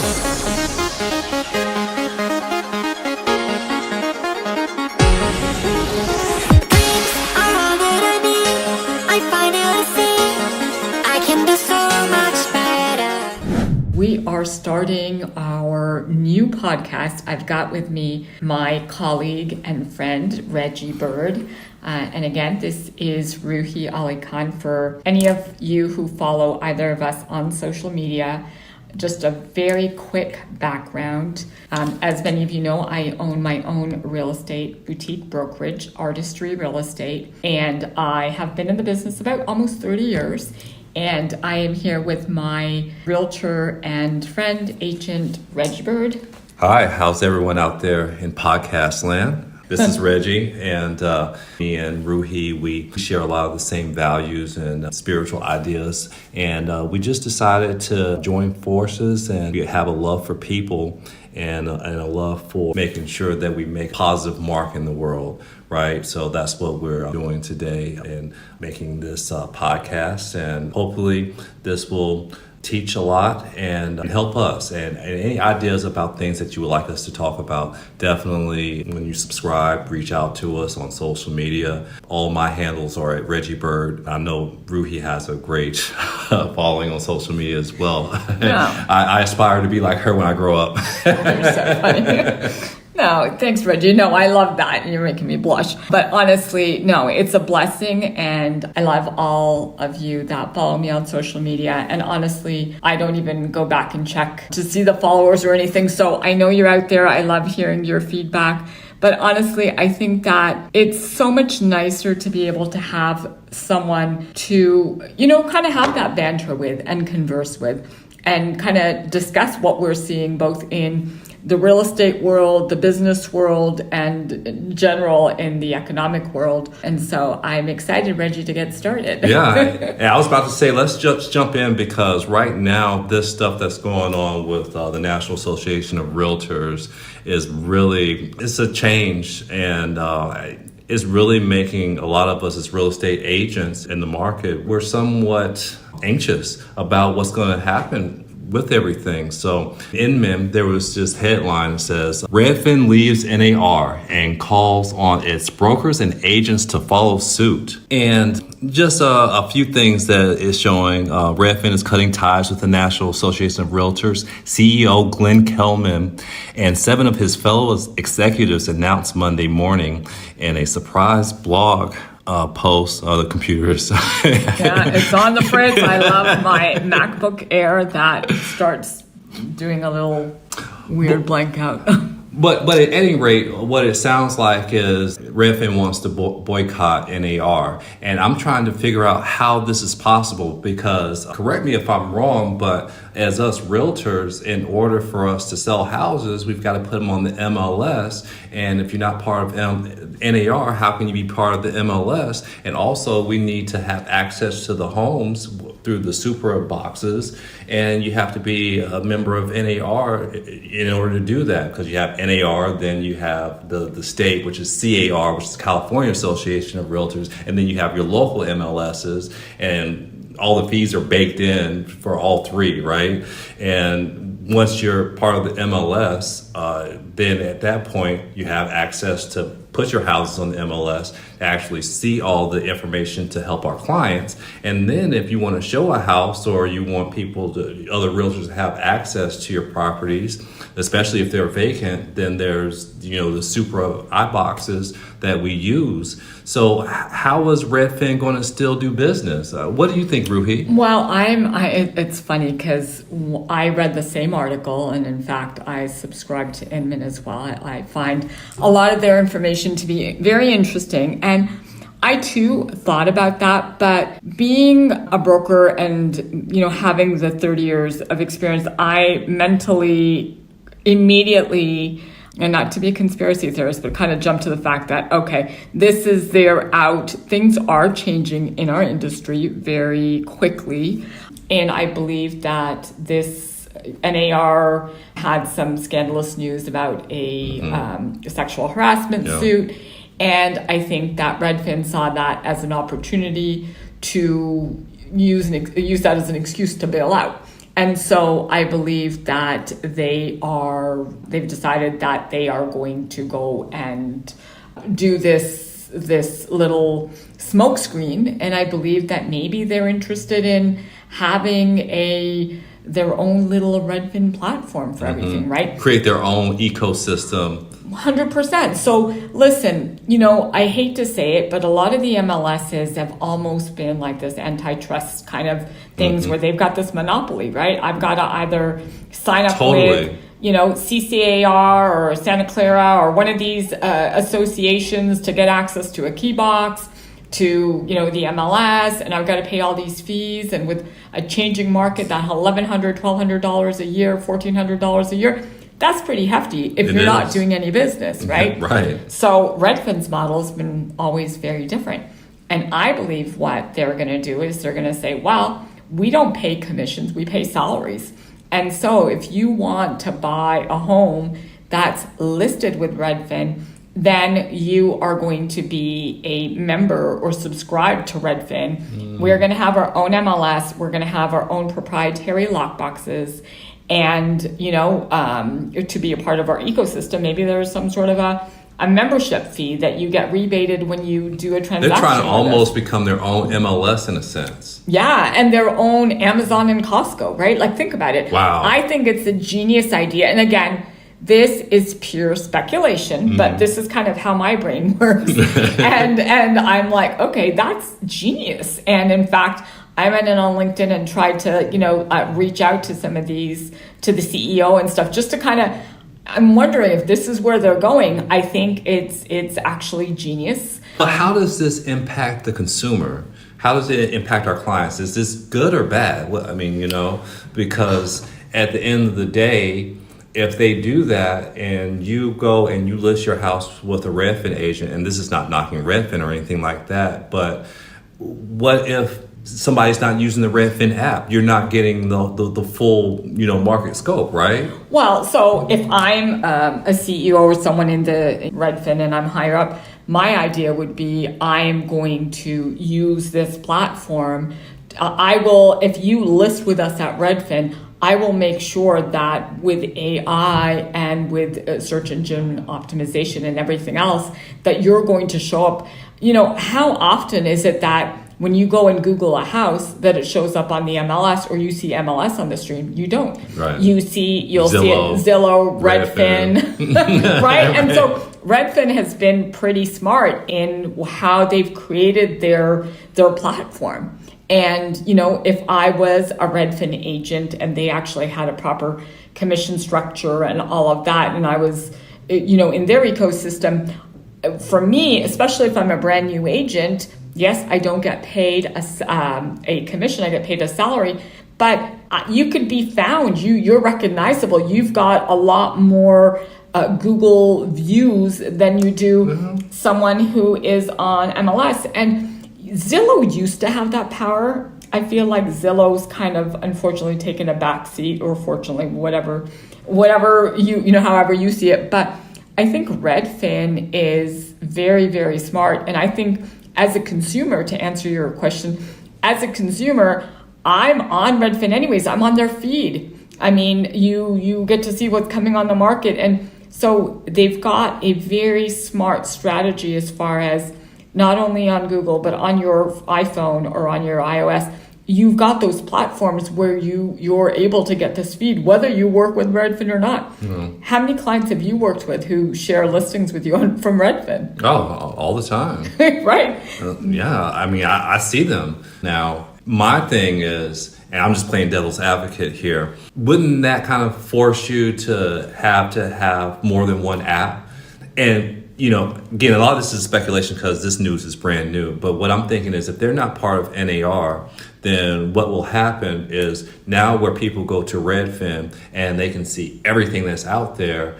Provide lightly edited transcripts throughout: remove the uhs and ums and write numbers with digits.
We are starting our new podcast. I've got with me my colleague and friend, Reggie Bird. And again, this is Ruhi Ali Khan. For any of you who follow either of us on social media, just a very quick background. As many of you know, I own my own real estate boutique brokerage, Artistry Real Estate, and I have been in the business about almost 30 years. And I am here with my realtor and friend, agent, Reggie Bird. Hi, how's everyone out there in podcast land? This is Reggie, and me and Ruhi, we share a lot of the same values and spiritual ideas. And we just decided to join forces and we have a love for people and a love for making sure that we make a positive mark in the world, right? So that's what we're doing today and making this podcast. And hopefully this will teach a lot and help us. And any ideas about things that you would like us to talk about, definitely when you subscribe, reach out to us on social media. All my handles are at Reggie Bird. I know Ruhi has a great following on social media as well. Yeah. I aspire to be like her when I grow up. You're so funny. No, thanks, Reggie. No, I love that. You're making me blush. But honestly, no, it's a blessing. And I love all of you that follow me on social media. And honestly, I don't even go back and check to see the followers or anything. So I know you're out there. I love hearing your feedback. But honestly, I think that it's so much nicer to be able to have someone to, kind of have that banter with and converse with and kind of discuss what we're seeing both in the real estate world, the business world, and in general in the economic world. And so I'm excited, Reggie, to get started. Yeah, I was about to say, let's just jump in because right now, this stuff that's going on with the National Association of REALTORs it's a change, and it's really making a lot of us as real estate agents in the market, we're somewhat anxious about what's going to happen with everything. So in MIM, there was this headline that says, Redfin leaves NAR and calls on its brokers and agents to follow suit. And just a few things that is showing. Redfin is cutting ties with the National Association of REALTORs. CEO Glenn Kelman and 7 of his fellow executives announced Monday morning in a surprise blog post. The computers. Yeah, it's on the fritz. I love my MacBook Air that starts doing a little weird blank out. But at any rate, what it sounds like is Redfin wants to boycott NAR. And I'm trying to figure out how this is possible because, correct me if I'm wrong, but as us realtors, in order for us to sell houses, we've got to put them on the MLS. And if you're not part of NAR, how can you be part of the MLS? And also, we need to have access to the homes through the super boxes. And you have to be a member of NAR in order to do that because you have NAR, then you have the state, which is CAR, which is California Association of Realtors, and then you have your local MLSs, and all the fees are baked in for all three, right? And once you're part of the MLS, then at that point you have access to put your houses on the MLS, to actually see all the information to help our clients. And then if you want to show a house or you want other realtors to have access to your properties, especially if they're vacant, then there's, the super iBoxes that we use. So how is Redfin going to still do business? What do you think, Ruhi? Well, it's funny because I read the same article, and in fact, I subscribe to Inman as well. I find a lot of their information to be very interesting. And I too thought about that, but being a broker and, having the 30 years of experience, I mentally immediately, and not to be a conspiracy theorist, but kind of jump to the fact that, okay, they're out. Things are changing in our industry very quickly. And I believe that this NAR had some scandalous news about a sexual harassment suit. And I think that Redfin saw that as an opportunity to use that as an excuse to bail out. And so I believe that they've decided that they are going to go and do this little smoke screen. And I believe that maybe they're interested in having their own little Redfin platform for everything, right? Create their own ecosystem. 100%. So listen, I hate to say it, but a lot of the MLSs have almost been like this antitrust kind of things where they've got this monopoly, right? I've got to either sign up with, CCAR or Santa Clara or one of these associations to get access to a key box, to the MLS, and I've got to pay all these fees, and with a changing market, that $1,100, $1,200 a year, $1,400 a year, that's pretty hefty if you're not doing any business, right? Right. So Redfin's model has been always very different. And I believe what they're going to do is they're going to say, well, we don't pay commissions, we pay salaries. And so if you want to buy a home that's listed with Redfin, then you are going to be a member or subscribe to Redfin. We're going to have our own MLS. We're going to have our own proprietary lockboxes. And, to be a part of our ecosystem, maybe there's some sort of a membership fee that you get rebated when you do a transaction. They're trying to almost become their own MLS in a sense. Yeah, and their own Amazon and Costco, right? Like, think about it. Wow. I think it's a genius idea. And again, this is pure speculation, but this is kind of how my brain works. and I'm like, okay, that's genius. And in fact, I went in on LinkedIn and tried to, reach out to some of these, to the CEO and stuff, just to kind of, I'm wondering if this is where they're going. I think it's actually genius. But how does this impact the consumer? How does it impact our clients? Is this good or bad? Well, because at the end of the day, if they do that and you go and you list your house with a Redfin agent, and this is not knocking Redfin or anything like that, but what if somebody's not using the Redfin app? You're not getting the full market scope, right? Well, so if I'm a CEO or someone in the Redfin and I'm higher up, my idea would be I'm going to use this platform. I will, if you list with us at Redfin, I will make sure that with AI and with search engine optimization and everything else, that you're going to show up. How often is it that when you go and Google a house that it shows up on the MLS, or you see MLS on the stream? You don't. Right. You'll see it Zillow, Redfin. Right? And so Redfin has been pretty smart in how they've created their platform. And, if I was a Redfin agent and they actually had a proper commission structure and all of that, and I was, in their ecosystem, for me, especially if I'm a brand new agent, yes, I don't get paid a commission, I get paid a salary, but you could be found, you're recognizable. You've got a lot more Google views than you do someone who is on MLS. And Zillow used to have that power. I feel like Zillow's kind of unfortunately taken a back seat, or fortunately, whatever however you see it. But I think Redfin is very, very smart. And I think as a consumer, to answer your question, as a consumer, I'm on Redfin anyways. I'm on their feed. I mean, you get to see what's coming on the market. And so they've got a very smart strategy as far as not only on Google, but on your iPhone or on your iOS, you've got those platforms where you're able to get this feed, whether you work with Redfin or not. How many clients have you worked with who share listings with you from Redfin? Oh, all the time. Right. Yeah, I see them. Now, my thing is, and I'm just playing devil's advocate here, wouldn't that kind of force you to have more than one app? And again, a lot of this is speculation because this news is brand new. But what I'm thinking is, if they're not part of NAR, then what will happen is now where people go to Redfin and they can see everything that's out there,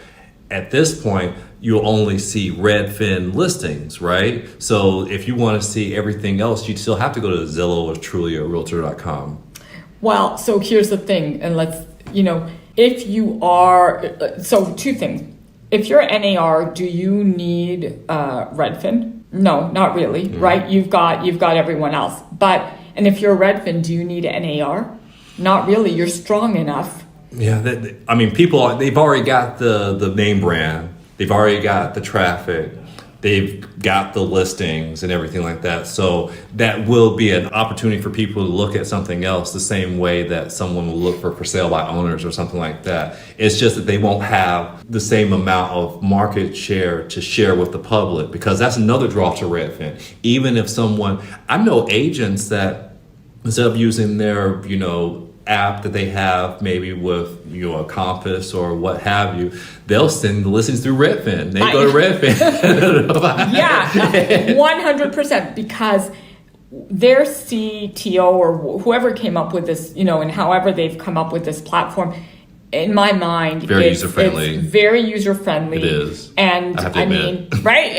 at this point, you'll only see Redfin listings, right? So if you want to see everything else, you'd still have to go to Zillow or Truly or Realtor.com. Well, so here's the thing. And if you are, so two things. If you're NAR, do you need Redfin? No, not really, right? You've got everyone else. And if you're Redfin, do you need NAR? not really. You're strong enough. Yeah, I mean, people, they've already got the name brand. They've already got the traffic. They've got the listings and everything like that. So that will be an opportunity for people to look at something else the same way that someone will look for sale by owners or something like that. It's just that they won't have the same amount of market share to share with the public, because that's another draw to Redfin. Even if someone, I know agents that instead of using their, app that they have maybe with a Compass or what have you, they'll send the listings through Redfin. They go to Redfin. Yeah, 100%, because their CTO or whoever came up with this, and however they've come up with this platform, in my mind, very user-friendly. It's very user-friendly. It is. And I have to admit. right?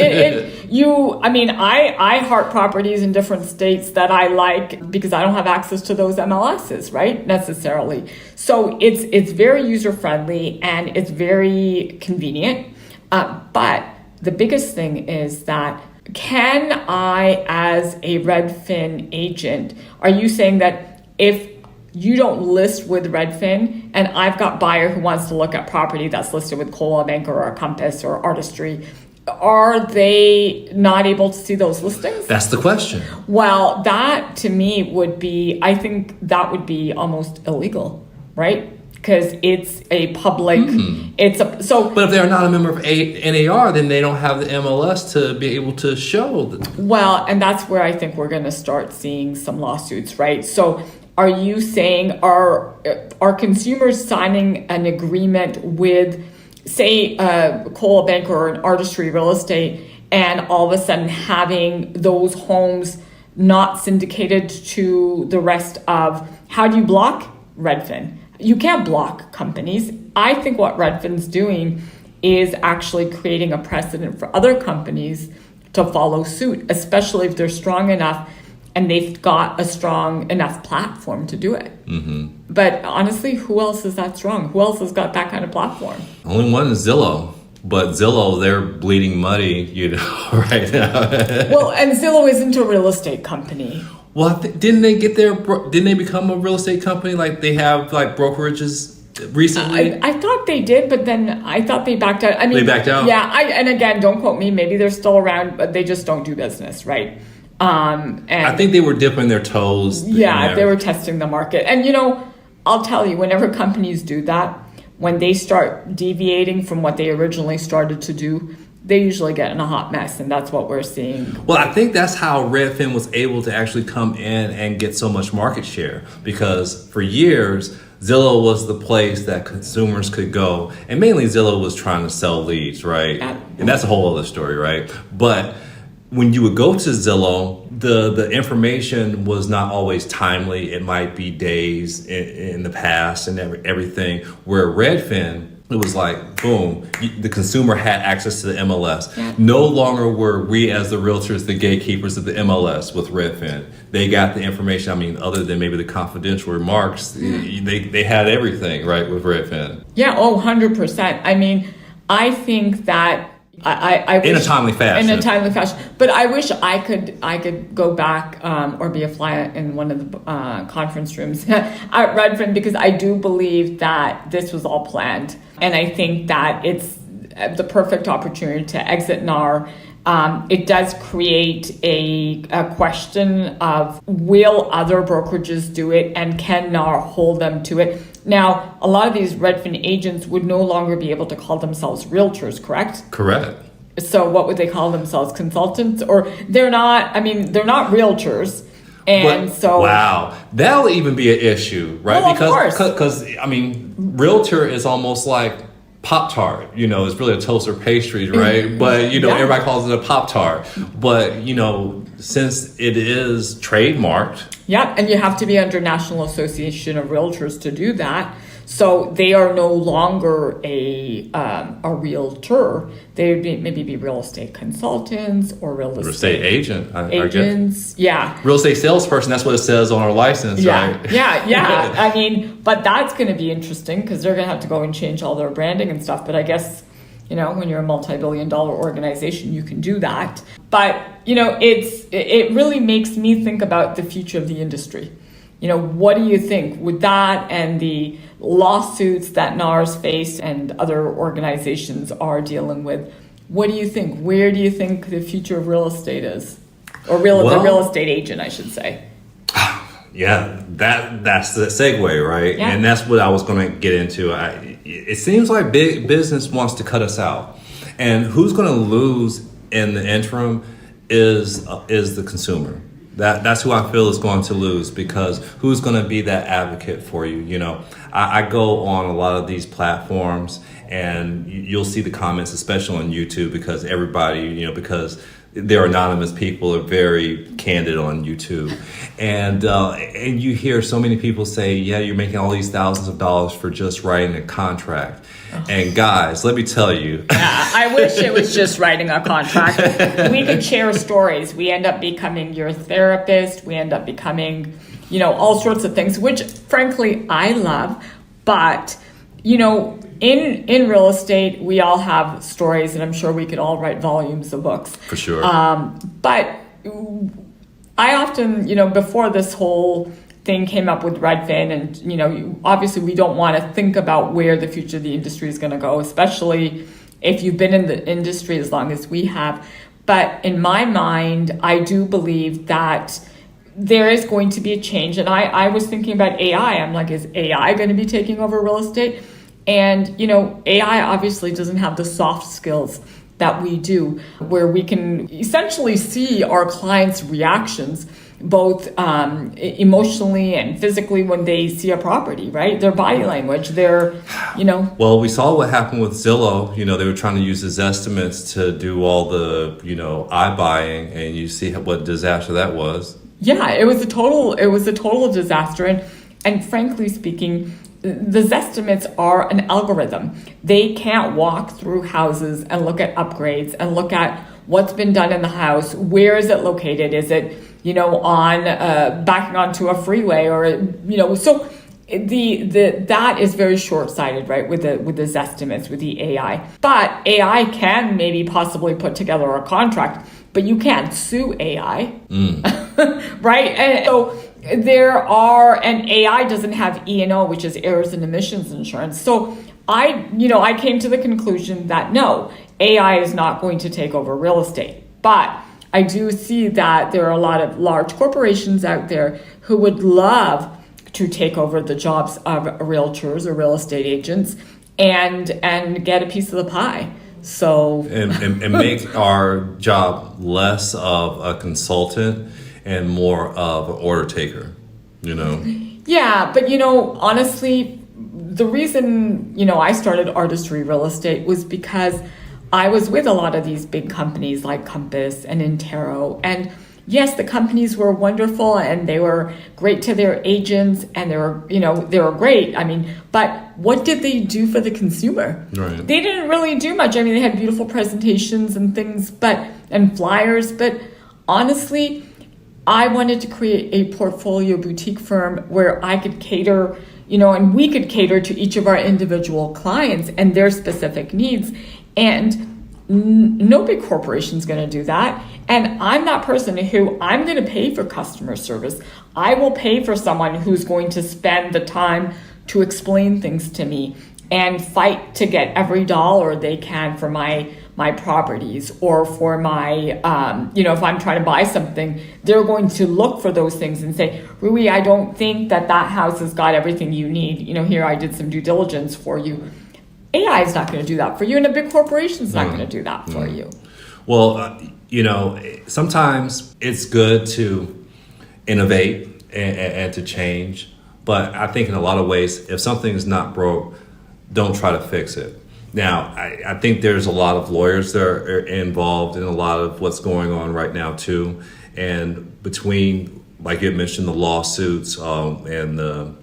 I heart properties in different states that I like because I don't have access to those MLSs, right? Necessarily. So it's very user-friendly and it's very convenient. But the biggest thing is that, can I, as a Redfin agent, are you saying that if you don't list with Redfin and I've got buyer who wants to look at property that's listed with Coldwell Banker or Compass or Artistry, are they not able to see those listings? That's the question. Well, that to me would be, I think that would be almost illegal, right? Because it's a public, But if they're not a member of NAR, then they don't have the MLS to be able to show. Well, and that's where I think we're going to start seeing some lawsuits, right? So are you saying, are consumers signing an agreement with, say, Coldwell Banker or an Artistry Real Estate, and all of a sudden having those homes not syndicated to the rest of, how do you block Redfin? You can't block companies. I think what Redfin's doing is actually creating a precedent for other companies to follow suit, especially if they're strong enough and they've got a strong enough platform to do it. Mm-hmm. But honestly, who else is that strong? Who else has got that kind of platform? Only one is Zillow. But Zillow, they're bleeding muddy, right now. Well, and Zillow isn't a real estate company. Well, didn't they become a real estate company? Like they have like brokerages recently? I thought they did, but then I thought they backed out. They backed out? Yeah, and again, don't quote me. Maybe they're still around, but they just don't do business, right? And I think they were dipping their toes. Yeah, they were testing the market. And I'll tell you, whenever companies do that, when they start deviating from what they originally started to do, they usually get in a hot mess, and that's what we're seeing. Well, I think that's how Redfin was able to actually come in and get so much market share, because for years, Zillow was the place that consumers could go, and mainly Zillow was trying to sell leads, right? Yeah. And that's a whole other story, right? But when you would go to Zillow, the information was not always timely. It might be days in the past and everything. Where Redfin, it was like, boom, the consumer had access to the MLS. Yeah. No longer were we as the realtors the gatekeepers of the MLS with Redfin. They got the information, other than maybe the confidential remarks, they had everything, right, with Redfin. Yeah, 100%. I think that I wish, in a timely fashion. But I wish I could go back or be a fly in one of the conference rooms at Redfin, because I do believe that this was all planned, and I think that it's the perfect opportunity to exit NAR. It does create a question of, will other brokerages do it, and can NAR hold them to it? Now, a lot of these Redfin agents would no longer be able to call themselves realtors, correct? Correct. So what would they call themselves? Consultants? Or they're not realtors. And wow, that'll even be an issue, right? Well, because realtor is almost like Pop-Tart, it's really a toaster pastry, right? But, everybody calls it a Pop-Tart. But, since it is trademarked. Yeah, and you have to be under National Association of REALTORS to do that. So they are no longer a realtor. They would maybe be real estate consultants or real estate agent. Agents, yeah. Real estate salesperson, that's what it says on our license, right? Yeah. But that's going to be interesting, because they're going to have to go and change all their branding and stuff. But I guess, when you're a multi-billion-dollar organization, you can do that. But, it really makes me think about the future of the industry. What do you think? With that and the lawsuits that NAR's face and other organizations are dealing with, what do you think? Where do you think the future of real estate is? Or the real estate agent, I should say. Yeah, that's the segue, right? Yeah. And that's what I was going to get into. It seems like big business wants to cut us out. And who's going to lose in the interim is the consumer. That's who I feel is going to lose, because who's going to be that advocate for you? I go on a lot of these platforms, and you'll see the comments, especially on YouTube, because everybody, because they're anonymous people, are very candid on YouTube, and you hear so many people say, yeah, you're making all these thousands of dollars for just writing a contract. And guys, let me tell you. Yeah, I wish it was just writing a contract. We could share stories. We end up becoming your therapist. We end up becoming, all sorts of things, which frankly I love. But, in real estate, we all have stories, and I'm sure we could all write volumes of books. For sure. But I often, before this whole thing came up with Redfin, and obviously we don't want to think about where the future of the industry is going to go, especially if you've been in the industry as long as we have. But in my mind, I do believe that there is going to be a change. And I was thinking about AI. I'm like, is AI going to be taking over real estate? And AI obviously doesn't have the soft skills that we do, where we can essentially see our clients' reactions, both emotionally and physically, when they see a property, right? Their body language, Well, we saw what happened with Zillow. They were trying to use his estimates to do all the, iBuying, and you see what disaster that was. Yeah, it was a total disaster. And frankly speaking, the Zestimates are an algorithm. They can't walk through houses and look at upgrades and look at what's been done in the house. Where is it located? Is it, on backing onto a freeway, or so that is very short-sighted, right? With the Zestimates, with the AI. But AI can maybe possibly put together a contract, but you can't sue AI, right? And so and AI doesn't have E&O, which is errors and omissions insurance. So I came to the conclusion that no, AI is not going to take over real estate. But I do see that there are a lot of large corporations out there who would love to take over the jobs of realtors or real estate agents and get a piece of the pie. So and make our job less of a consultant and more of an order taker, Yeah, but honestly, the reason I started Artistry Real Estate was because I was with a lot of these big companies like Compass and Intero, and yes, the companies were wonderful and they were great to their agents, and they were great. But what did they do for the consumer? Right. They didn't really do much. They had beautiful presentations and things, and flyers, but honestly, I wanted to create a portfolio boutique firm where I could cater, and we could cater to each of our individual clients and their specific needs. And no big corporation is going to do that. And I'm that person who I'm going to pay for customer service. I will pay for someone who's going to spend the time to explain things to me and fight to get every dollar they can for my properties, or for my, if I'm trying to buy something, they're going to look for those things and say, Ruhi, I don't think that house has got everything you need. Here, I did some due diligence for you. AI is not going to do that for you, and a big corporation is not going to do that for you. Well, sometimes it's good to innovate and to change, but I think in a lot of ways, if something is not broke, don't try to fix it. Now, I think there's a lot of lawyers that are involved in a lot of what's going on right now too, and between, like you mentioned, the lawsuits and the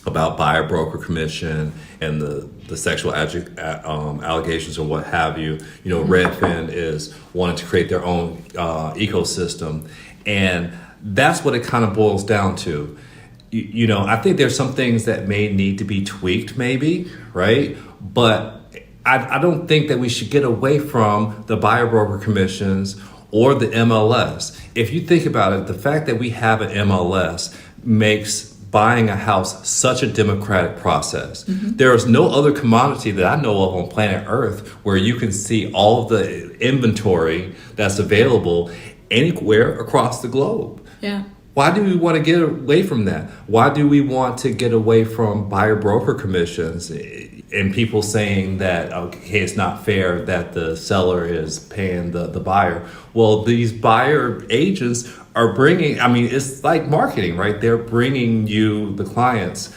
about buyer broker commission and the sexual allegations or what have you. Redfin is wanting to create their own ecosystem, and that's what it kind of boils down to. I think there's some things that may need to be tweaked, maybe, right? But I don't think that we should get away from the buyer broker commissions or the MLS. If you think about it, the fact that we have an MLS makes buying a house such a democratic process. There is no other commodity that I know of on planet Earth where you can see all of the inventory that's available anywhere across the globe. Yeah. Why do we want to get away from that? Why do we want to get away from buyer broker commissions and people saying that, okay, it's not fair that the seller is paying the buyer? Well, these buyer agents are bringing, it's like marketing, right? They're bringing you the clients.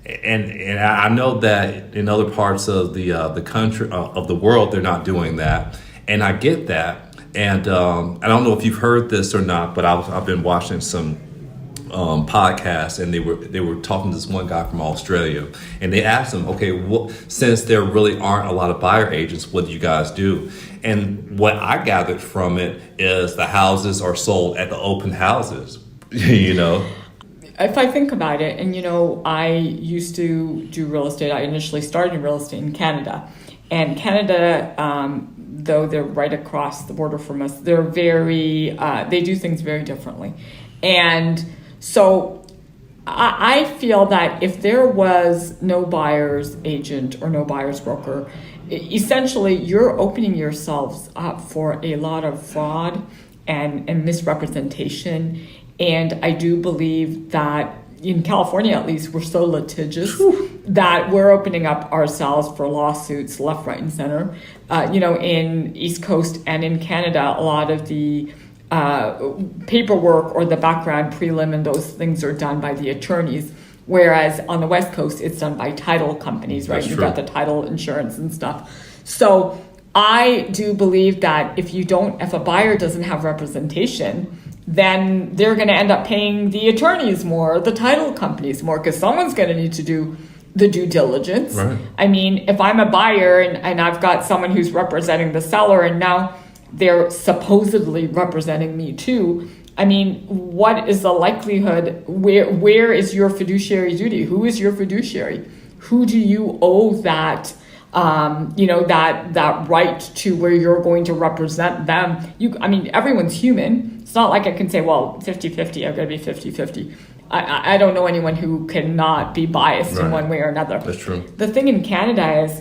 And I know that in other parts of the country, of the world, they're not doing that. And I get that. And I don't know if you've heard this or not, but I've been watching some podcasts, and they were talking to this one guy from Australia, and they asked him, okay, since there really aren't a lot of buyer agents, what do you guys do? And what I gathered from it is the houses are sold at the open houses, If I think about it, and I used to do real estate. I initially started in real estate in Canada, and Canada, though they're right across the border from us, they're they do things very differently. And so I feel that if there was no buyer's agent or no buyer's broker, essentially you're opening yourselves up for a lot of fraud and misrepresentation. And I do believe that in California, at least, we're so litigious that we're opening up ourselves for lawsuits left, right, and center. In East Coast and in Canada, a lot of the paperwork or the background prelim and those things are done by the attorneys. Whereas on the West Coast, it's done by title companies, right? You've got the title insurance and stuff. So I do believe that if a buyer doesn't have representation, then they're going to end up paying the attorneys more, the title companies more, because someone's going to need to do the due diligence. Right. If I'm a buyer and I've got someone who's representing the seller and now they're supposedly representing me too, what is the likelihood? Where is your fiduciary duty? Who is your fiduciary? Who do you owe that that right to where you're going to represent them? Everyone's human. It's not like I can say, well, 50-50, I've got to be 50-50. I don't know anyone who cannot be biased in one way or another. That's true. The thing in Canada is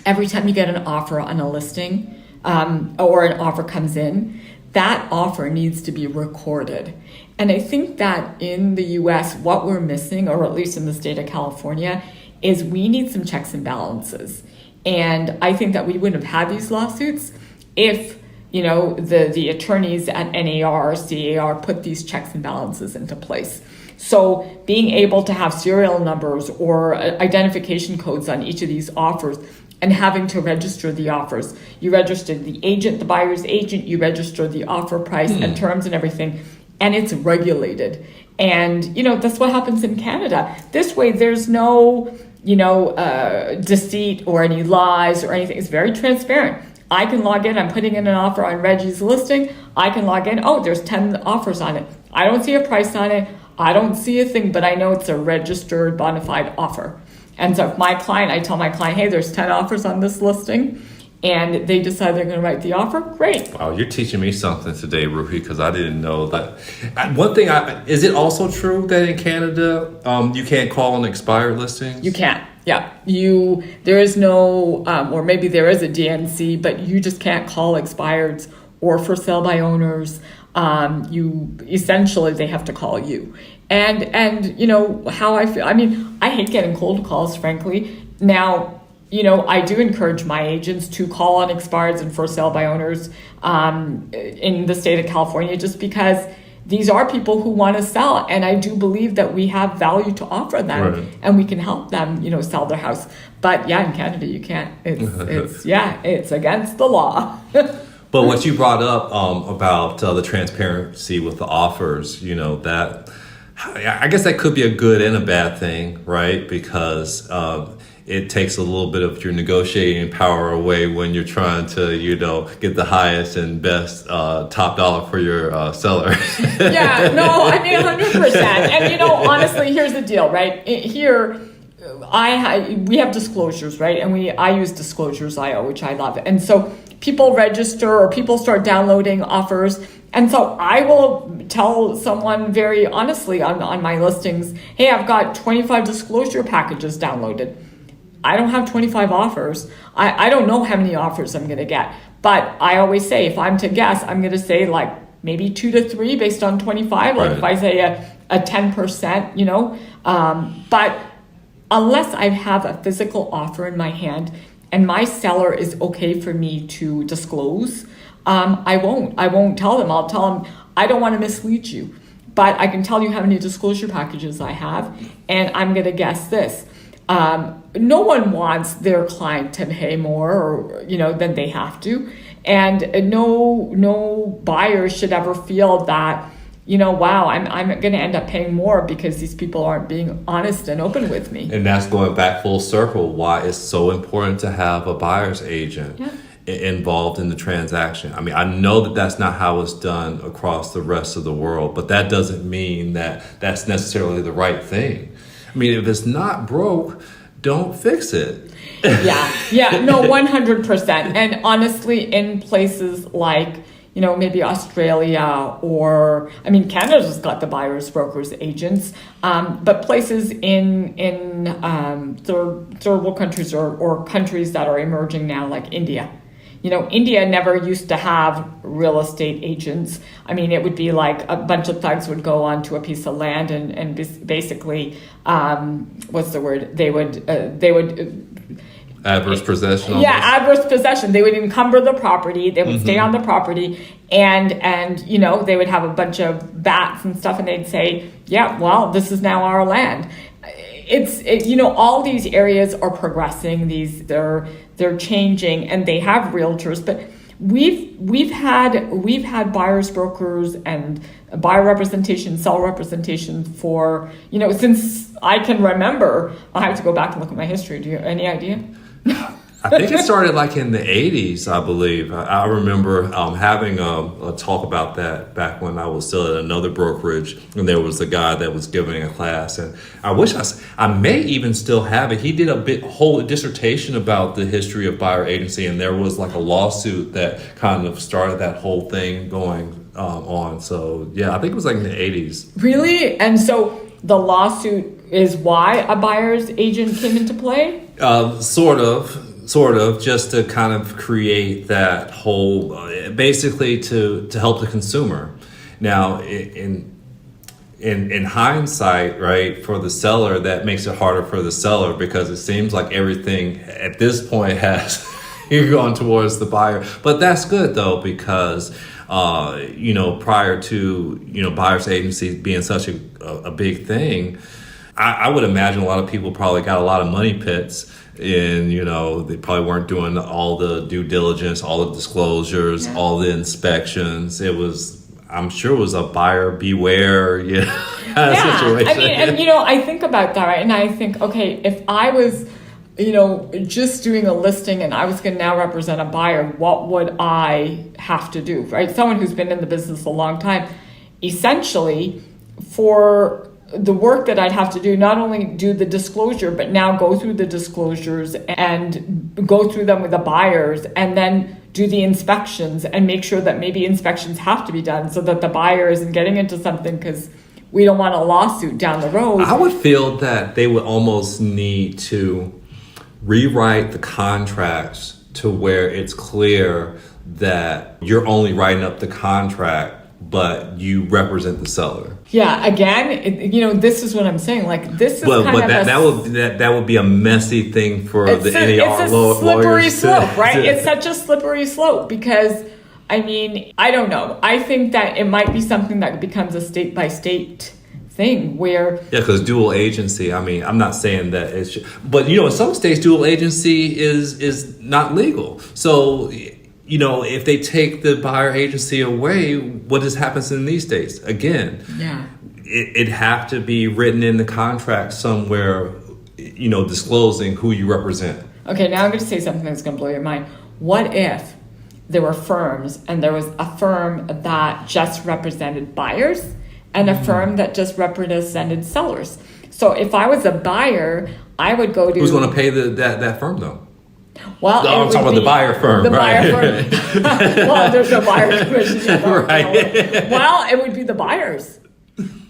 every time you get an offer on a listing or an offer comes in, that offer needs to be recorded. And I think that in the US, what we're missing, or at least in the state of California, is we need some checks and balances. And I think that we wouldn't have had these lawsuits if the attorneys at NAR, CAR put these checks and balances into place. So being able to have serial numbers or identification codes on each of these offers and having to register the offers. You register the agent, the buyer's agent, you register the offer price and terms and everything, and it's regulated. And, that's what happens in Canada. This way, there's no, deceit or any lies or anything. It's very transparent. I can log in, I'm putting in an offer on Reggie's listing. I can log in, there's 10 offers on it. I don't see a price on it. I don't see a thing, but I know it's a registered bona fide offer. And so if I tell my client, hey, there's 10 offers on this listing, and they decide they're going to write the offer, great. Wow, you're teaching me something today, Ruhi, because I didn't know that. One thing, is it also true that in Canada, you can't call an expired listing? You can't. Yeah, there is no, or maybe there is a DNC, but you just can't call expireds or for sale by owners. Essentially they have to call you. And how I feel. I hate getting cold calls, frankly. Now, I do encourage my agents to call on expireds and for sale by owners in the state of California, just because these are people who want to sell, and I do believe that we have value to offer them, and we can help them, sell their house. But yeah, in Canada, you can't. It's against the law. But what you brought up about the transparency with the offers, that I guess that could be a good and a bad thing, right? Because it takes a little bit of your negotiating power away when you're trying to, get the highest and best top dollar for your seller. Yeah, no, 100%. And honestly, here's the deal, right? Here, we have disclosures, right? And I use disclosures.io, which I love. And so people register or people start downloading offers. And so I will tell someone very honestly on my listings, hey, I've got 25 disclosure packages downloaded. I don't have 25 offers. I don't know how many offers I'm going to get. But I always say, if I'm to guess, I'm going to say like maybe 2 to 3 based on 25. Like if I say a 10%, but unless I have a physical offer in my hand and my seller is okay for me to disclose, I won't tell them. I'll tell them, I don't want to mislead you, but I can tell you how many disclosure packages I have, and I'm going to guess this. No one wants their client to pay more than they have to. And no buyer should ever feel that, wow, I'm going to end up paying more because these people aren't being honest and open with me. And that's going back full circle, why it's so important to have a buyer's agent involved in the transaction. I mean, I know that that's not how it's done across the rest of the world, but that doesn't mean that that's necessarily the right thing. I mean, if it's not broke, don't fix it. No, 100%. And honestly, in places like, maybe Australia or, Canada's got the buyers, brokers, agents, but places in third world countries or countries that are emerging now, like India. India never used to have real estate agents. It would be like a bunch of thugs would go onto a piece of land and basically, what's the word? They would adverse possession. Almost. Yeah, adverse possession. They would encumber the property. They would stay on the property, and they would have a bunch of bats and stuff, and they'd say, yeah, well, this is now our land. All these areas are progressing. They're changing, and they have realtors. But we've had buyers, brokers, and buyer representation, seller representation for since I can remember. I have to go back and look at my history. Do you have any idea? I think it started like in the 80s, I believe. I remember having a talk about that back when I was still at another brokerage, and there was a guy that was giving a class, and I wish I may even still have it. He did a whole dissertation about the history of buyer agency, and there was like a lawsuit that kind of started that whole thing going on. So yeah, I think it was like in the 80s. Really? And so the lawsuit is why a buyer's agent came into play? Sort of, just to kind of create that whole, basically to help the consumer. Now, in hindsight, right, for the seller, that makes it harder for the seller because it seems like everything at this point has gone towards the buyer. But that's good though, because prior to buyer's agency being such a big thing, I would imagine a lot of people probably got a lot of money pits. And they probably weren't doing all the due diligence, all the disclosures, all the inspections. I'm sure it was a buyer beware situation. I think about that, right? And I think, okay, if I was just doing a listing and I was going to now represent a buyer, what would I have to do, right? Someone who's been in the business a long time, essentially, for the work that I'd have to do, not only do the disclosure, but now go through the disclosures and go through them with the buyers and then do the inspections and make sure that maybe inspections have to be done so that the buyer isn't getting into something because we don't want a lawsuit down the road. I would feel that they would almost need to rewrite the contracts to where it's clear that you're only writing up the contract, but you represent the seller. Yeah, again, this is what I'm saying. Like, this is that would be a messy thing for the NAR lawyers. It's a slippery slope, right? It's such a slippery slope because, I don't know. I think that it might be something that becomes a state by state thing where... Yeah, because dual agency, I'm not saying that it's... But, in some states, dual agency is not legal. So... if they take the buyer agency away, what happens in these states? Again, it'd have to be written in the contract somewhere, disclosing who you represent. Okay, now I'm going to say something that's going to blow your mind. What if there were firms and there was a firm that just represented buyers and a firm that just represented sellers? So if I was a buyer, I would go to... Who's going to pay that firm, though? Well, no, I'm talking about the buyer firm. The right? buyer firm. Well, there's no buyer commission yet. Right. Well, it would be the buyers.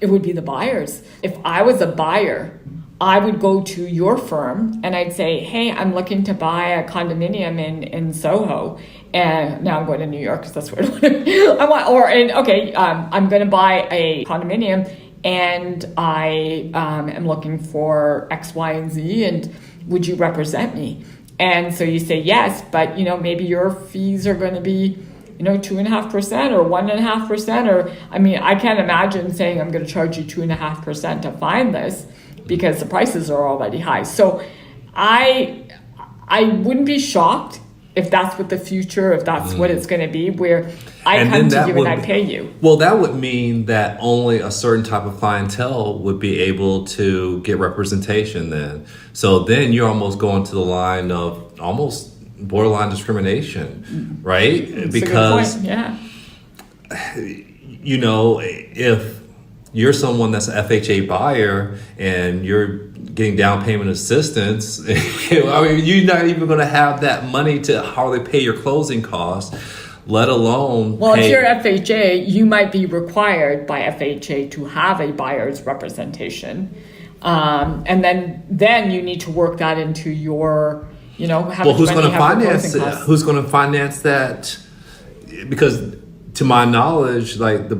It would be the buyers. If I was a buyer, I would go to your firm and I'd say, hey, I'm looking to buy a condominium in Soho. And now I'm going to New York because that's where I want. I'm going to buy a condominium and I am looking for X, Y, and Z. And would you represent me? And so you say yes, but maybe your fees are going to be 2.5% or 1.5%, or I can't imagine saying I'm going to charge you 2.5% to find this because the prices are already high. So I wouldn't be shocked if that's what the future, if that's what it's going to be, where I come to you and I pay you. Well, that would mean that only a certain type of clientele would be able to get representation then. So then you're almost going to the line of almost borderline discrimination, right? That's because, a good point. Yeah. If you're someone that's an FHA buyer and you're getting down payment assistance, you're not even going to have that money to hardly pay your closing costs, let alone if you're FHA, you might be required by FHA to have a buyer's representation. And then you need to work that into your, who's going to finance it? Who's going to finance that? Because to my knowledge, like the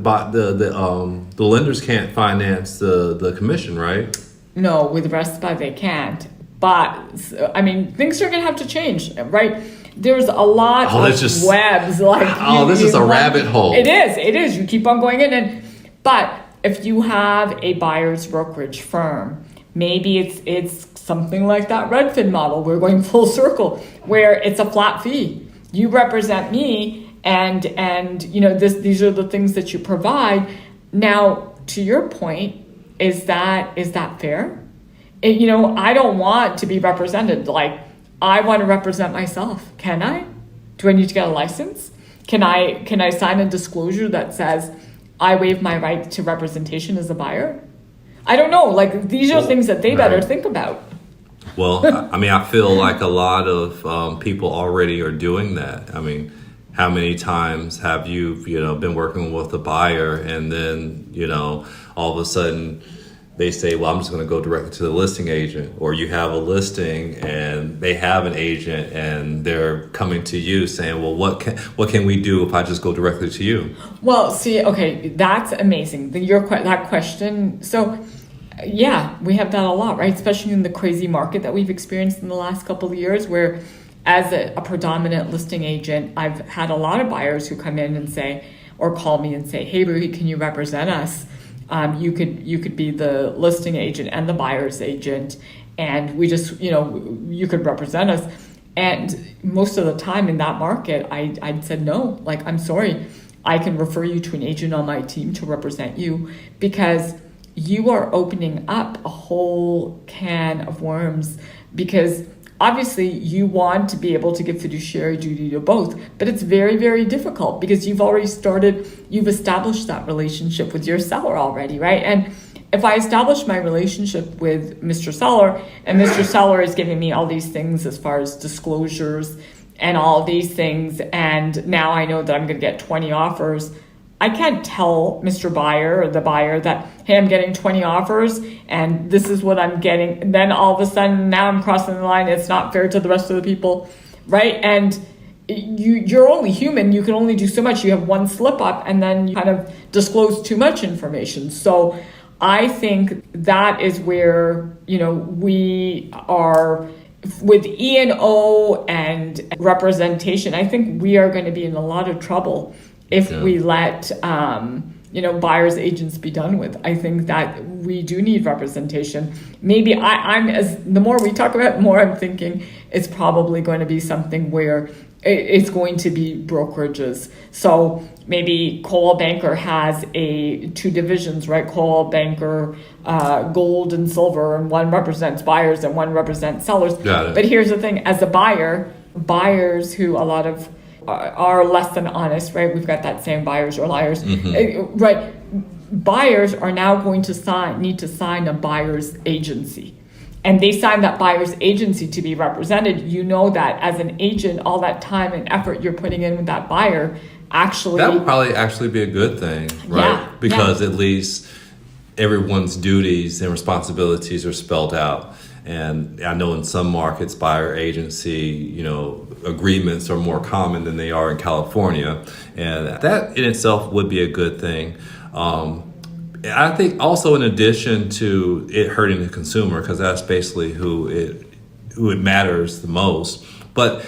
lenders can't finance the commission, right? No, with RESPA they can't. But things are going to have to change, right? There's a lot of webs this is a rabbit hole. It is. You keep on going in, but if you have a buyer's brokerage firm, maybe it's something like that Redfin model. We're going full circle where it's a flat fee. You represent me, and these are the things that you provide. Now, to your point, is that fair? I don't want to be represented. I want to represent myself. Can I? Do I need to get a license? Can I sign a disclosure that says I waive my right to representation as a buyer? I don't know. These are things that they better think about. Well, I feel like a lot of people already are doing that. How many times have you, been working with a buyer and then, all of a sudden they say, well, I'm just going to go directly to the listing agent, or you have a listing and they have an agent and they're coming to you saying, well, what can we do if I just go directly to you? Well, see, okay, that's amazing. That question. So yeah, we have that a lot, right? Especially in the crazy market that we've experienced in the last couple of years, where as a predominant listing agent, I've had a lot of buyers who come in and say, or call me and say, hey, Ruhi, can you represent us? You could be the listing agent and the buyer's agent, and we just, you could represent us. And most of the time in that market, I said no. I'm sorry, I can refer you to an agent on my team to represent you, because you are opening up a whole can of worms. Because obviously you want to be able to give fiduciary duty to both, but it's very, very difficult because you've established that relationship with your seller already, right? And if I establish my relationship with Mr. Seller, and Mr. Seller is giving me all these things as far as disclosures and all these things, and now I know that I'm going to get 20 offers, I can't tell Mr. Buyer or the buyer that, hey, I'm getting 20 offers and this is what I'm getting. And then all of a sudden, now I'm crossing the line. It's not fair to the rest of the people, right? And you're only human. You can only do so much. You have one slip up and then you kind of disclose too much information. So I think that is where, we are with E&O and representation. I think we are going to be in a lot of trouble if we let buyers agents be done with. I think that we do need representation. Maybe the more we talk about it, more I'm thinking it's probably going to be something where it's going to be brokerages. So maybe Coldwell Banker has two divisions, right? Coldwell Banker, gold and silver, and one represents buyers and one represents sellers. Got it. But here's the thing: as a buyer, buyers who a lot of are less than honest, right? We've got that saying, buyers are liars, right? Buyers are now going to need to sign a buyer's agency. and they sign that buyer's agency to be represented, you know that as an agent, all that time and effort you're putting in with that buyer actually... That would probably actually be a good thing, right? Yeah, because at least everyone's duties and responsibilities are spelled out. And I know in some markets, buyer agency, agreements are more common than they are in California. And that in itself would be a good thing. I think also in addition to it hurting the consumer, because that's basically who it matters the most. But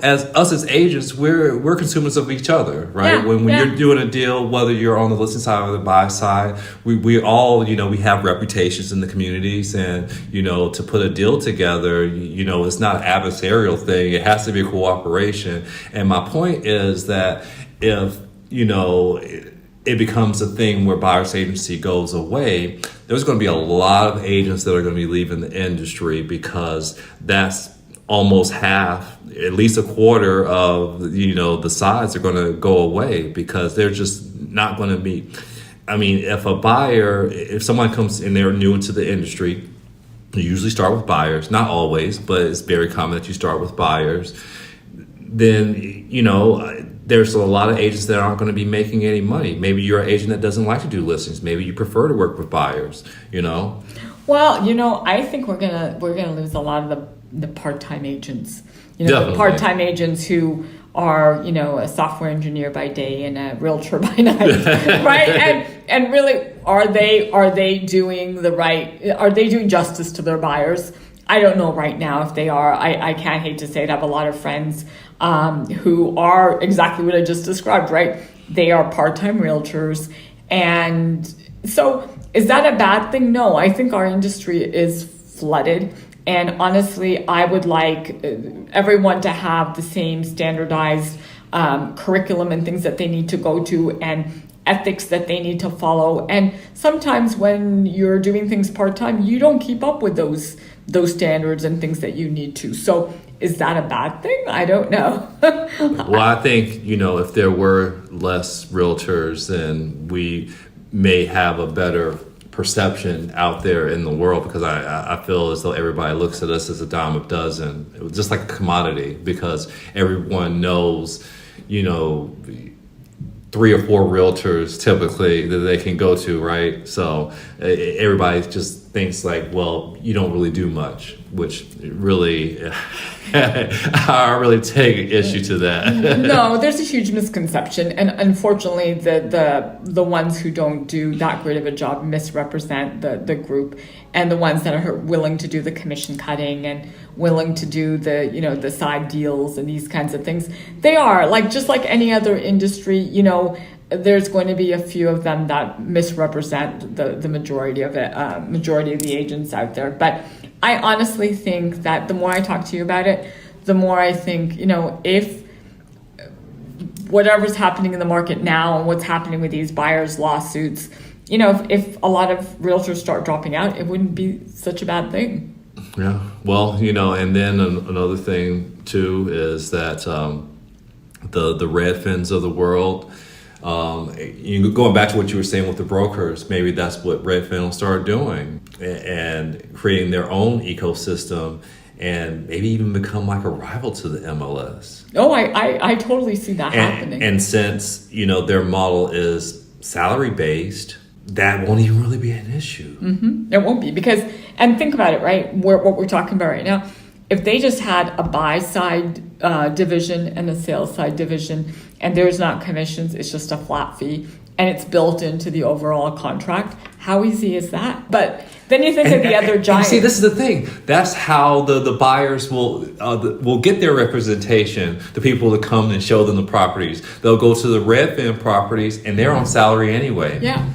as us as agents, we're consumers of each other, right? When you're doing a deal, whether you're on the listing side or the buy side, we all we have reputations in the communities, and to put a deal together, it's not an adversarial thing. It has to be a cooperation. And my point is that if it becomes a thing where buyer's agency goes away, there's going to be a lot of agents that are going to be leaving the industry, because that's almost half, at least a quarter of, the sides are going to go away, because they're just not going to be. I mean, if someone comes in, they're new into the industry, you usually start with buyers, not always, but it's very common that you start with buyers. Then, there's a lot of agents that aren't going to be making any money. Maybe you're an agent that doesn't like to do listings. Maybe you prefer to work with buyers, Well, I think we're gonna lose a lot of the part-time agents. Definitely. The part-time agents who are, a software engineer by day and a realtor by night, right? And really, are they doing justice to their buyers? I don't know right now if they are. I can't hate to say it. I have a lot of friends who are exactly what I just described, right? They are part-time realtors. And so is that a bad thing? No, I think our industry is flooded. And honestly, I would like everyone to have the same standardized curriculum and things that they need to go to, and ethics that they need to follow. And sometimes when you're doing things part-time, you don't keep up with those standards and things that you need to. So is that a bad thing? I don't know. Well, I think, if there were less realtors, then we may have a better perception out there in the world, because I feel as though everybody looks at us as a dime a dozen, just like a commodity, because everyone knows, 3 or 4 realtors typically that they can go to, right? So everybody just thinks like, well, you don't really do much, which really, I really take issue to that. No, there's a huge misconception. And unfortunately, the ones who don't do that great of a job misrepresent the group, and the ones that are willing to do the commission cutting and willing to do the side deals and these kinds of things. They are just like any other industry, there's going to be a few of them that misrepresent the majority of it, majority of the agents out there. But I honestly think that the more I talk to you about it, the more I think, if whatever's happening in the market now and what's happening with these buyers' lawsuits, if a lot of realtors start dropping out, it wouldn't be such a bad thing. Yeah. Well, and then another thing too is that the Redfins of the world, going back to what you were saying with the brokers, maybe that's what Redfin will start doing, and creating their own ecosystem, and maybe even become like a rival to the MLS. Oh, I totally see that happening. And since, their model is salary based, that won't even really be an issue. Mm-hmm. It won't be, because, and think about it, right? What we're talking about right now, if they just had a buy side division and a sales side division, and there's not commissions, it's just a flat fee, and it's built into the overall contract, how easy is that? But then you think of the other giants. See, this is the thing. That's how the buyers will get their representation, the people to come and show them the properties. They'll go to the Redfin properties, and they're on salary anyway. Yeah.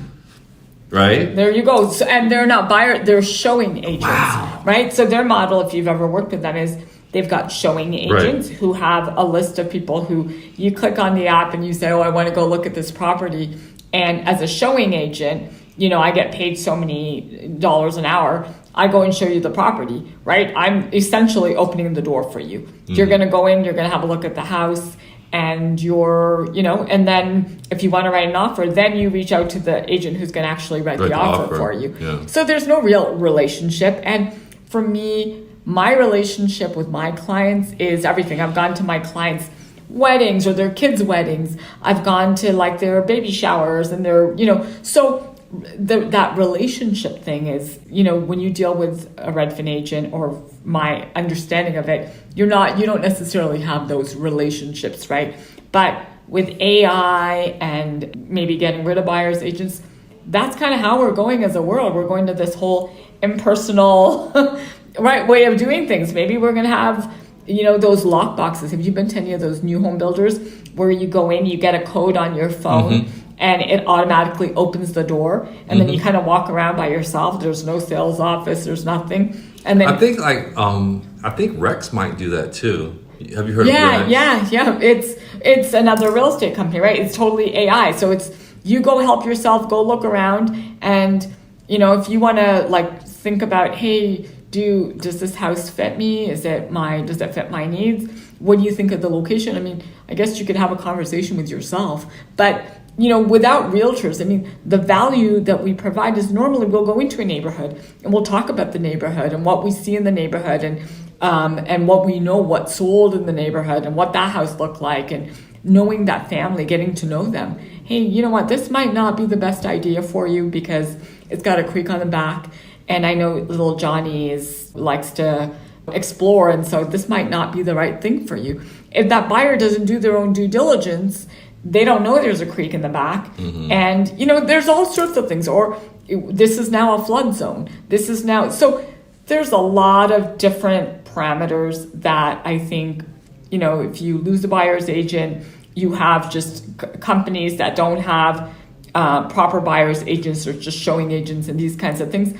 Right? There you go. So, and they're not they're showing agents. Wow. Right? So their model, if you've ever worked with them, is they've got showing agents who have a list of people who you click on the app and you say, oh, I want to go look at this property. And as a showing agent, I get paid so many dollars an hour. I go and show you the property, right? I'm essentially opening the door for you. Mm-hmm. You're going to go in, you're going to have a look at the house, and and then if you want to write an offer, then you reach out to the agent who's going to actually write the offer for you. Yeah. So there's no real relationship. And for me, my relationship with my clients is everything. I've gone to my clients' weddings or their kids' weddings. I've gone to like their baby showers and their, so that relationship thing is, when you deal with a Redfin agent, or my understanding of it, you don't necessarily have those relationships, right? But with AI and maybe getting rid of buyer's agents, that's kind of how we're going as a world. We're going to this whole impersonal right way of doing things. Maybe we're going to have, those lock boxes. Have you been to any of those new home builders where you go in, you get a code on your phone, and it automatically opens the door, and then you kind of walk around by yourself. There's no sales office, there's nothing. And then I think I think Rex might do that too. Have you heard of Rex? Yeah. It's another real estate company, right? It's totally AI. So it's, you go help yourself, go look around, and if you want to like think about, hey, does this house fit me? Does it fit my needs? What do you think of the location? I mean, I guess you could have a conversation with yourself, but without realtors, I mean, the value that we provide is normally we'll go into a neighborhood and we'll talk about the neighborhood and what we see in the neighborhood, and what we know, what sold in the neighborhood and what that house looked like, and knowing that family, getting to know them. Hey, you know what? This might not be the best idea for you because it's got a creek on the back. And I know little Johnny likes to explore, and so this might not be the right thing for you. If that buyer doesn't do their own due diligence, they don't know there's a creek in the back. And, there's all sorts of things. Or this is now a flood zone. So there's a lot of different parameters that I think, if you lose a buyer's agent, you have just companies that don't have proper buyer's agents or just showing agents and these kinds of things.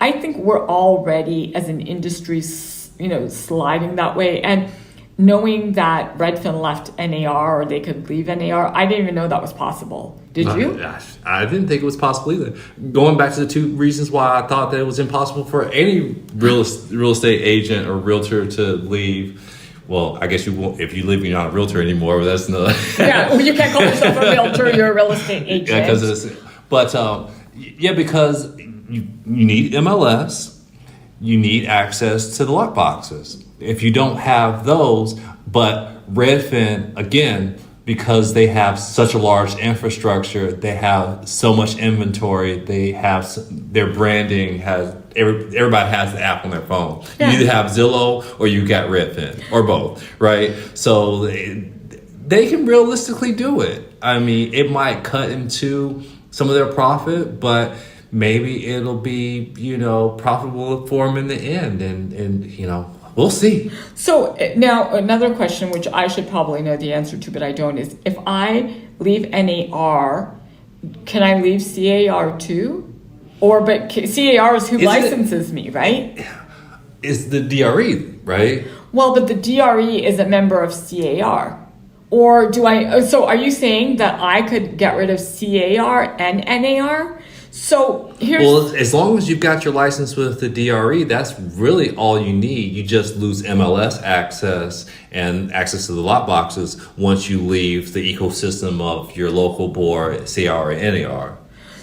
I think we're already, as an industry, sliding that way. And knowing that Redfin left NAR, or they could leave NAR, I didn't even know that was possible. Did you? I didn't think it was possible either. Going back to the two reasons why I thought that it was impossible for any real estate agent or realtor to leave. Well, I guess you won't, if you leave, you're not a realtor anymore, but that's no. Yeah, well, you can't call yourself a realtor, you're a real estate agent. Yeah, because you need MLS, you need access to the lock boxes. If you don't have those, but Redfin, again, because they have such a large infrastructure, they have so much inventory, they have their branding has everybody has the app on their phone. Yeah. You either have Zillow or you got Redfin or both, right? So they can realistically do it. I mean, it might cut into some of their profit, but maybe it'll be, profitable for them in the end, and we'll see. So now another question, which I should probably know the answer to, but I don't, is if I leave NAR, can I leave CAR too? But CAR is who licenses me, right? It's the DRE, right? Well, but the DRE is a member of CAR. Or so are you saying that I could get rid of CAR and NAR? So as long as you've got your license with the DRE, that's really all you need. You just lose MLS access and access to the lot boxes once you leave the ecosystem of your local board, CR or NAR.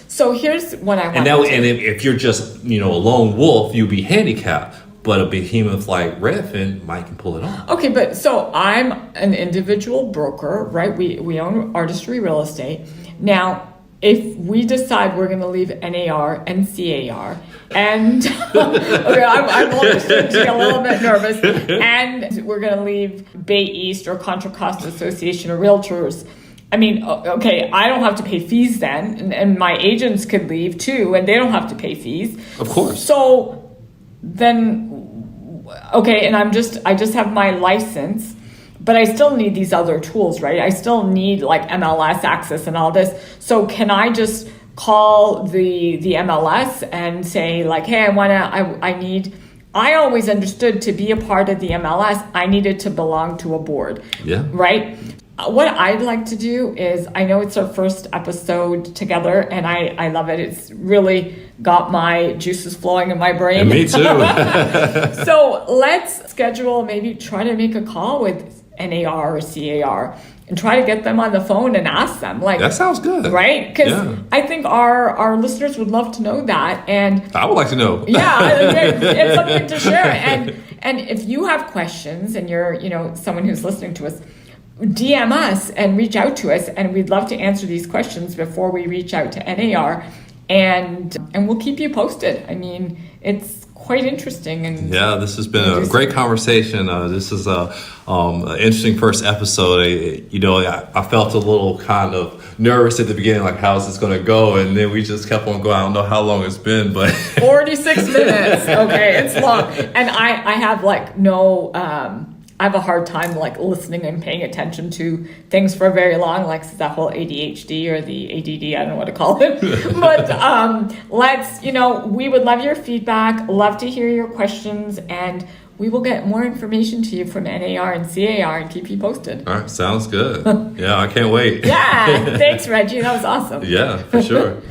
So here's what I want. And if you're just a lone wolf, you'll be handicapped. But a behemoth like Redfin might can pull it off. Okay, but so I'm an individual broker, right? We own Artistry Real Estate. Now, if we decide we're going to leave NAR and CAR, and okay, I'm a little bit nervous, and we're going to leave Bay East or Contra Costa Association of Realtors. I mean, okay, I don't have to pay fees then, and my agents could leave too, and they don't have to pay fees. Of course. So then, okay, and I just have my license. But I still need these other tools, right? I still need like MLS access and all this. So can I just call the MLS and say like, hey, I always understood to be a part of the MLS, I needed to belong to a board. Yeah. Right? What I'd like to do is, I know it's our first episode together and I love it. It's really got my juices flowing in my brain. And me too. So let's schedule, maybe try to make a call with NAR or CAR and try to get them on the phone and ask them. Like, that sounds good. Right? Because Yeah. I think our listeners would love to know that. And I would like to know. it's something to share. And if you have questions and you're, someone who's listening to us, DM us and reach out to us, and we'd love to answer these questions before we reach out to NAR, and we'll keep you posted. I mean, it's quite interesting. And yeah, this has been a great conversation. This is an interesting first episode. I felt a little kind of nervous at the beginning, like, how's this going to go? And then we just kept on going. I don't know how long it's been, but 46 minutes. Okay, it's long. And I have I have a hard time listening and paying attention to things for very long, like that whole ADHD or the ADD, I don't know what to call it. But we would love your feedback, love to hear your questions, and we will get more information to you from NAR and CAR and keep you posted. all right, sounds good. Yeah, I can't wait. Yeah, thanks, Reggie. That was awesome. Yeah, for sure.